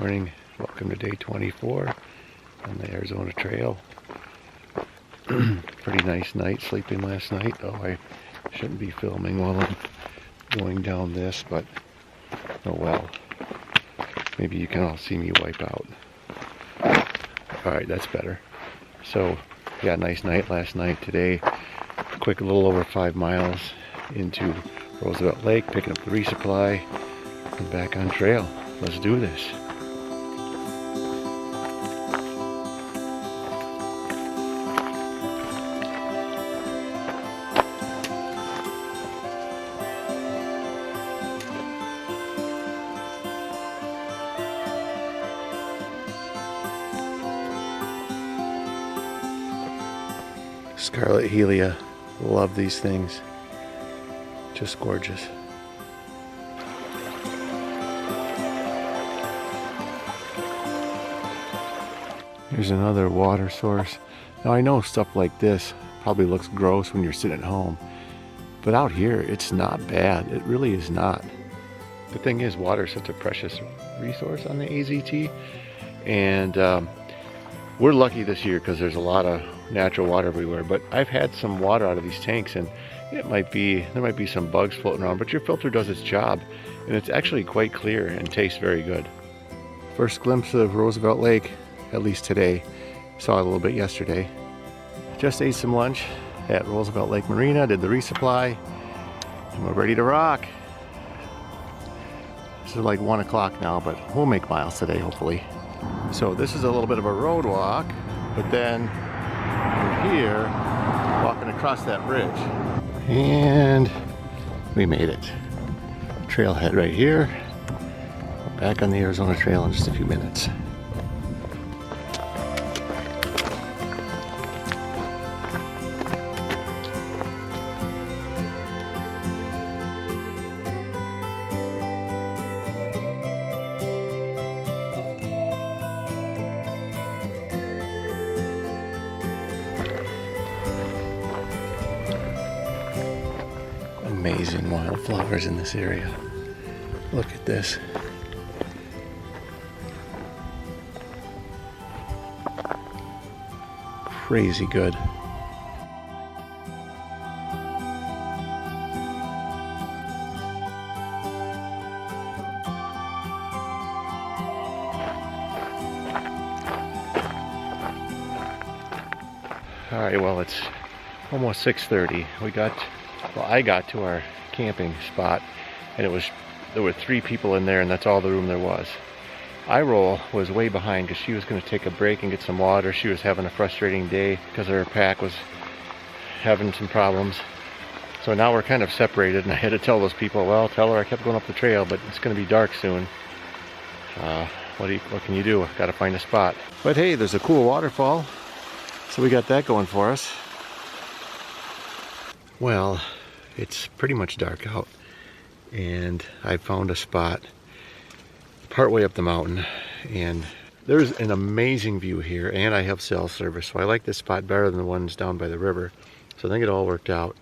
morning. Welcome to day 24 on the Arizona Trail. Pretty nice night sleeping last night, though I shouldn't be filming while I'm going down this, but oh well. Maybe you can all see me wipe out. Alright, that's better. So, yeah, nice night last night. Today, quick little over 5 miles into Roosevelt Lake, picking up the resupply, and back on trail. Let's do this. Scarlet Helia, love these things. Just gorgeous. Here's another water source. Now I know stuff like this probably looks gross when you're sitting at home, but out here it's not bad. It really is not. The thing is, water is such a precious resource on the AZT, and we're lucky this year because there's a lot of natural water everywhere, but I've had some water out of these tanks and there might be some bugs floating around, but your filter does its job and it's actually quite clear and tastes very good. First glimpse of Roosevelt Lake, at least today. Saw a little bit yesterday. Just ate some lunch at Roosevelt Lake Marina, did the resupply, and we're ready to rock. This is like 1 o'clock now, but we'll make miles today, hopefully. So this is a little bit of a road walk, but then we're here walking across that bridge. And we made it. Trailhead right here. We're back on the Arizona Trail in just a few minutes. Amazing wildflowers in this area. Look at this. Crazy good. All right, well, it's almost 6:30. I got to our camping spot and there were 3 people in there and that's all the room there was. I-Roll was way behind because she was going to take a break and get some water. She was having a frustrating day because her pack was having some problems. So now we're kind of separated and I had to tell those people, well, tell her I kept going up the trail, but it's going to be dark soon. What can you do? Got to find a spot. But hey, there's a cool waterfall, so we got that going for us. Well, it's pretty much dark out and I found a spot partway up the mountain and there's an amazing view here, and I have cell service, so I like this spot better than the ones down by the river. So I think it all worked out.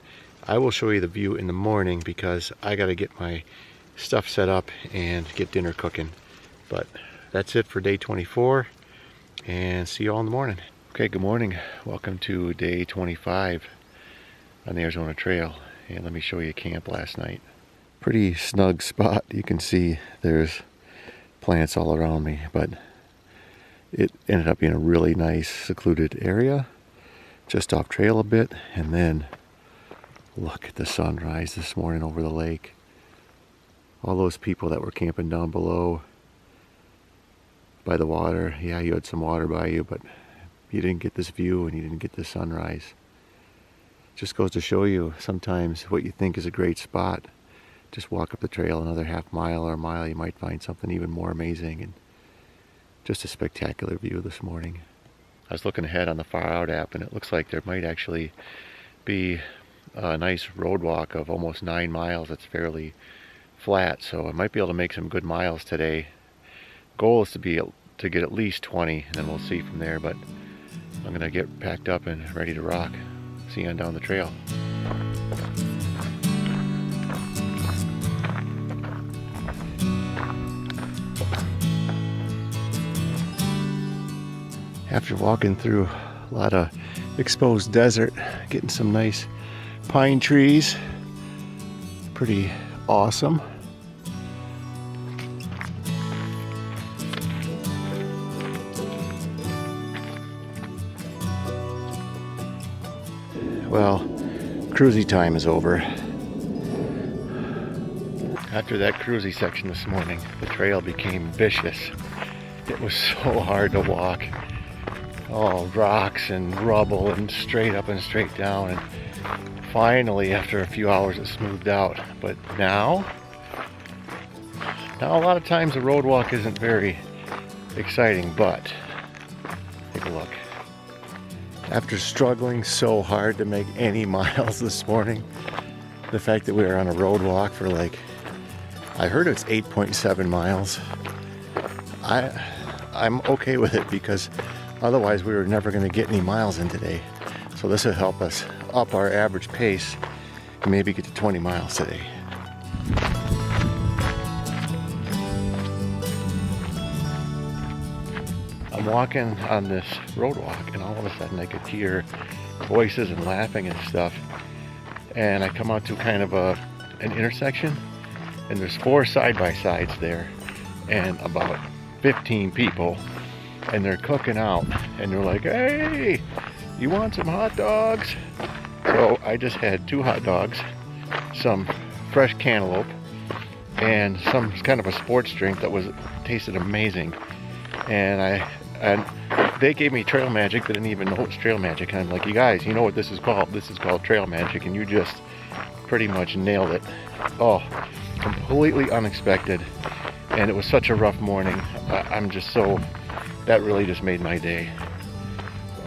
I will show you the view in the morning because I got to get my stuff set up and get dinner cooking. But that's it for day 24 and see you all in the morning. Okay, good morning. Welcome to day 25 on the Arizona Trail, and let me show you camp last night. Pretty snug spot. You can see there's plants all around me, but it ended up being a really nice secluded area just off trail a bit. And then look at the sunrise this morning over the lake. All those people that were camping down below by the water, yeah, you had some water by you, but you didn't get this view and you didn't get the sunrise. Just goes to show you sometimes what you think is a great spot, just walk up the trail another half mile or a mile, you might find something even more amazing. And just a spectacular view this morning. I was looking ahead on the Far Out app and it looks like there might actually be a nice road walk of almost 9 miles. It's fairly flat, so I might be able to make some good miles today. Goal is to get at least 20 and then we'll see from there, but I'm gonna get packed up and ready to rock. See you on down the trail. After walking through a lot of exposed desert, getting some nice pine trees. Pretty awesome. Well, cruisy time is over. After that cruisy section this morning, the trail became vicious. It was so hard to walk. All rocks and rubble and straight up and straight down. And finally, after a few hours, it smoothed out. But now a lot of times the road walk isn't very exciting, but take a look. After struggling so hard to make any miles this morning, the fact that we were on a road walk for like, I heard it's 8.7 miles. I'm okay with it because otherwise we were never going to get any miles in today. So this will help us up our average pace and maybe get to 20 miles today. I'm walking on this road walk and all of a sudden I could hear voices and laughing and stuff. And I come out to kind of an intersection and there's 4 side-by-sides there and about 15 people, and they're cooking out and they're like, hey, you want some hot dogs? So I just had 2 hot dogs, some fresh cantaloupe, and some kind of a sports drink that tasted amazing. And they gave me Trail Magic. They didn't even know it was Trail Magic. And I'm like, you guys, you know what this is called? This is called Trail Magic, and you just pretty much nailed it. Oh, completely unexpected. And it was such a rough morning. I'm just so, that really just made my day.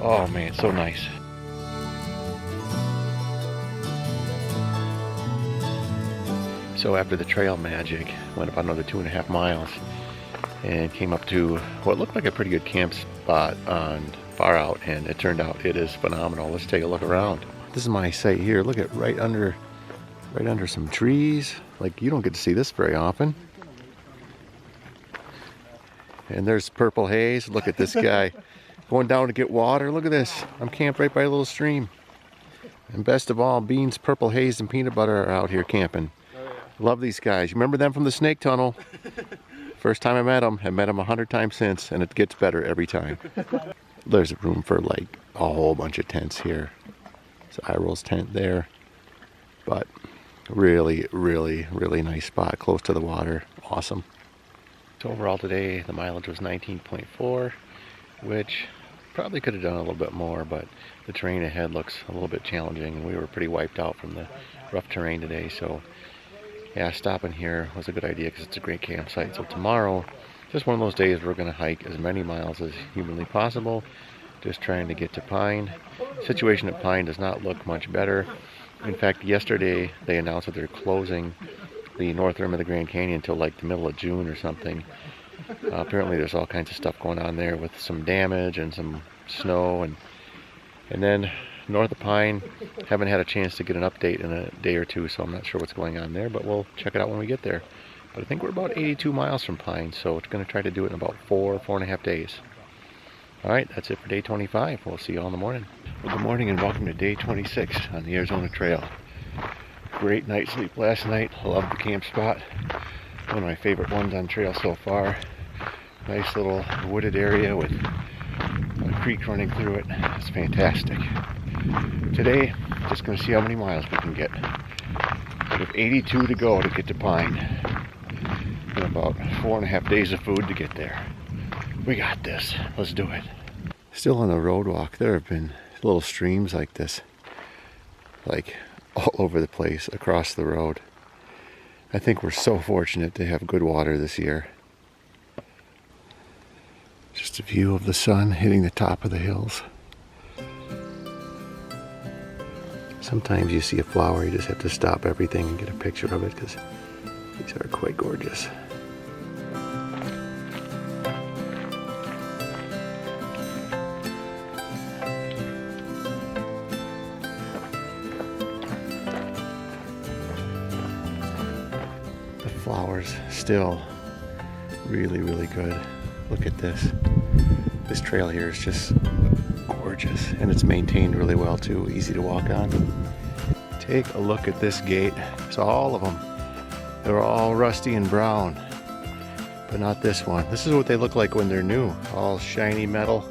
Oh man, so nice. So after the Trail Magic, went up another 2.5 miles and came up to what looked like a pretty good camp spot on far out, and it turned out it is phenomenal. Let's take a look around. This is my site here. Look at right under some trees. Like, you don't get to see this very often. And there's purple haze. Look at this guy going down to get water. Look at this. I'm camped right by a little stream. And best of all, beans, purple haze, and peanut butter are out here camping. Love these guys. You remember them from the snake tunnel? First time I met them 100 times since, and it gets better every time. There's room for like a whole bunch of tents here. It's Iroll's tent there. But really, really, really nice spot, close to the water. Awesome. So overall today, the mileage was 19.4, which probably could have done a little bit more, but the terrain ahead looks a little bit challenging, and we were pretty wiped out from the rough terrain today. So yeah, stopping here was a good idea because it's a great campsite. So tomorrow, just one of those days we're going to hike as many miles as humanly possible, just trying to get to Pine. Situation at Pine does not look much better. In fact, yesterday they announced that they're closing the north rim of the Grand Canyon until like the middle of June or something. Apparently there's all kinds of stuff going on there with some damage and some snow, and then north of Pine, haven't had a chance to get an update in a day or two, so I'm not sure what's going on there, but we'll check it out when we get there. But I think we're about 82 miles from Pine, so it's going to try to do it in about 4.5 days. Alright, that's it for day 25. We'll see you all in the morning. Well, good morning and welcome to day 26 on the Arizona Trail. Great night's sleep last night. Love the camp spot. One of my favorite ones on trail so far. Nice little wooded area with a creek running through it. It's fantastic. Today, just going to see how many miles we can get. We have 82 to go to get to Pine. And about 4.5 days of food to get there. We got this. Let's do it. Still on the road walk, there have been little streams like this. Like all over the place across the road. I think we're so fortunate to have good water this year. Just a view of the sun hitting the top of the hills. Sometimes you see a flower, you just have to stop everything and get a picture of it because these are quite gorgeous. Flowers still really, really good. Look at this. This trail here is just gorgeous, and it's maintained really well too, easy to walk on. Take a look at this gate. It's all of them. They're all rusty and brown, but not this one. This is what they look like when they're new, all shiny metal.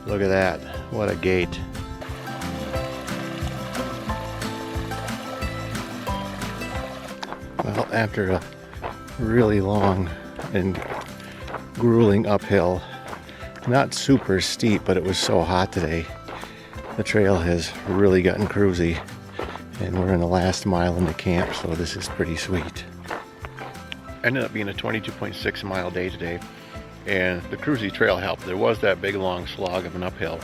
Look at that, what a gate. Well, after a really long and grueling uphill, not super steep, but it was so hot today, the trail has really gotten cruisy, and we're in the last mile into camp, so this is pretty sweet. Ended up being a 22.6 mile day today, and the cruisy trail helped. There was that big long slog of an uphill,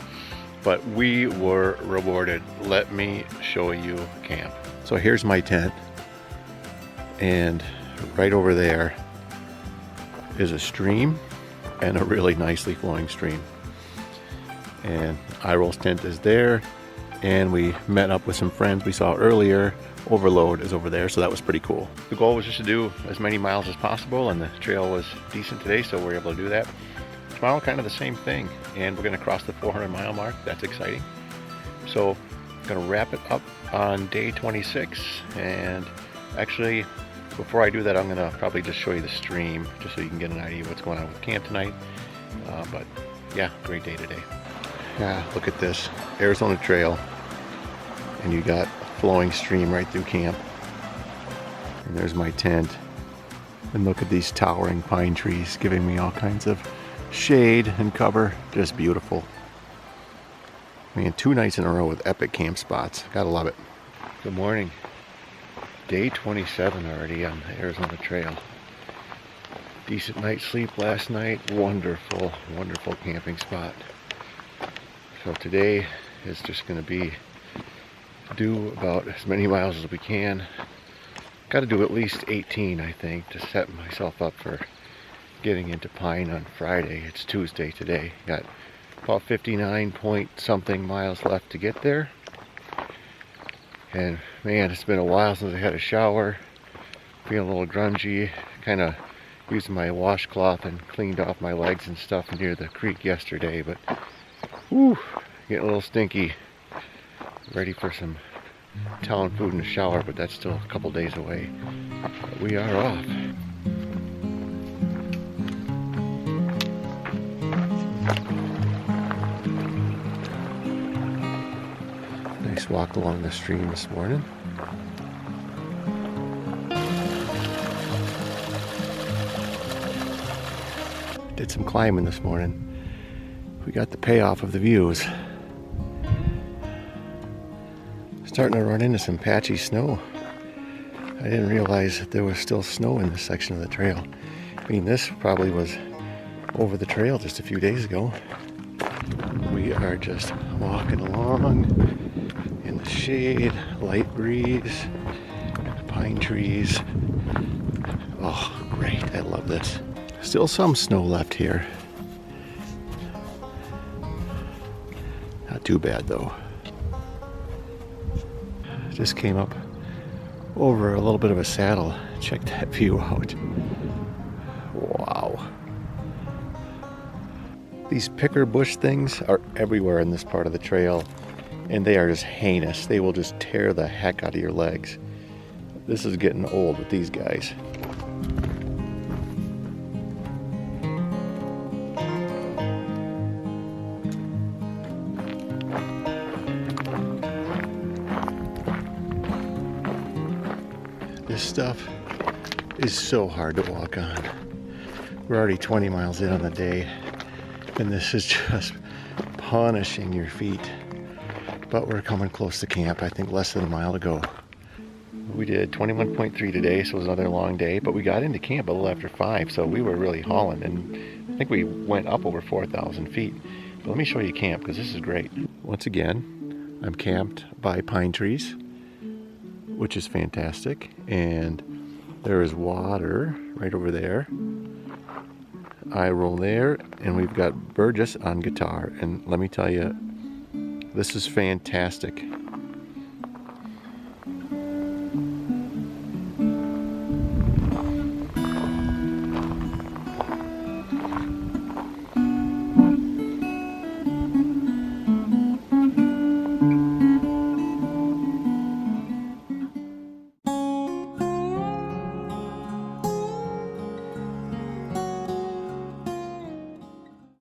but we were rewarded. Let me show you camp. So here's my tent, and right over there is a stream, and a really nicely flowing stream. And Iroll's tent is there, and we met up with some friends we saw earlier. Overload is over there, so that was pretty cool. The goal was just to do as many miles as possible, and the trail was decent today, so we were able to do that. Tomorrow, kind of the same thing, and we're gonna cross the 400 mile mark. That's exciting. So I'm gonna wrap it up on day 26, and actually, before I do that, I'm gonna probably just show you the stream, just so you can get an idea of what's going on with camp tonight. But yeah, great day today. Yeah, look at this, Arizona Trail, and you got a flowing stream right through camp. And there's my tent, and look at these towering pine trees giving me all kinds of shade and cover. Just beautiful. Man, 2 nights in a row with epic camp spots. Gotta love it. Good morning. Day 27 already on the Arizona Trail. Decent night's sleep last night. Wonderful, wonderful camping spot. So today is just going to be do about as many miles as we can. Got to do at least 18, I think, to set myself up for getting into Pine on Friday. It's Tuesday today. Got about 59 point something miles left to get there. And man, it's been a while since I had a shower. Feeling a little grungy. Kind of used my washcloth and cleaned off my legs and stuff near the creek yesterday, but whew, getting a little stinky. Ready for some town food and a shower, but that's still a couple days away. But we are off. Nice walk along the stream this morning. Did some climbing this morning. We got the payoff of the views. Starting to run into some patchy snow. I didn't realize that there was still snow in this section of the trail. I mean, this probably was over the trail just a few days ago. We are just walking along in the shade, light breeze, pine trees. Oh, great, I love this. Still some snow left here. Not too bad though. Just came up over a little bit of a saddle. Check that view out. Wow. These picker bush things are everywhere in this part of the trail, and they are just heinous. They will just tear the heck out of your legs. This is getting old with these guys. This stuff is so hard to walk on. We're already 20 miles in on the day, and this is just punishing your feet. But we're coming close to camp. I think less than a mile to go. We did 21.3 today, so it was another long day, but we got into camp a little after 5, so we were really hauling, and I think we went up over 4,000 feet. But let me show you camp, because this is great. Once again, I'm camped by pine trees, which is fantastic, and there is water right over there. I roll there, and we've got Burgess on guitar, and let me tell you, this is fantastic.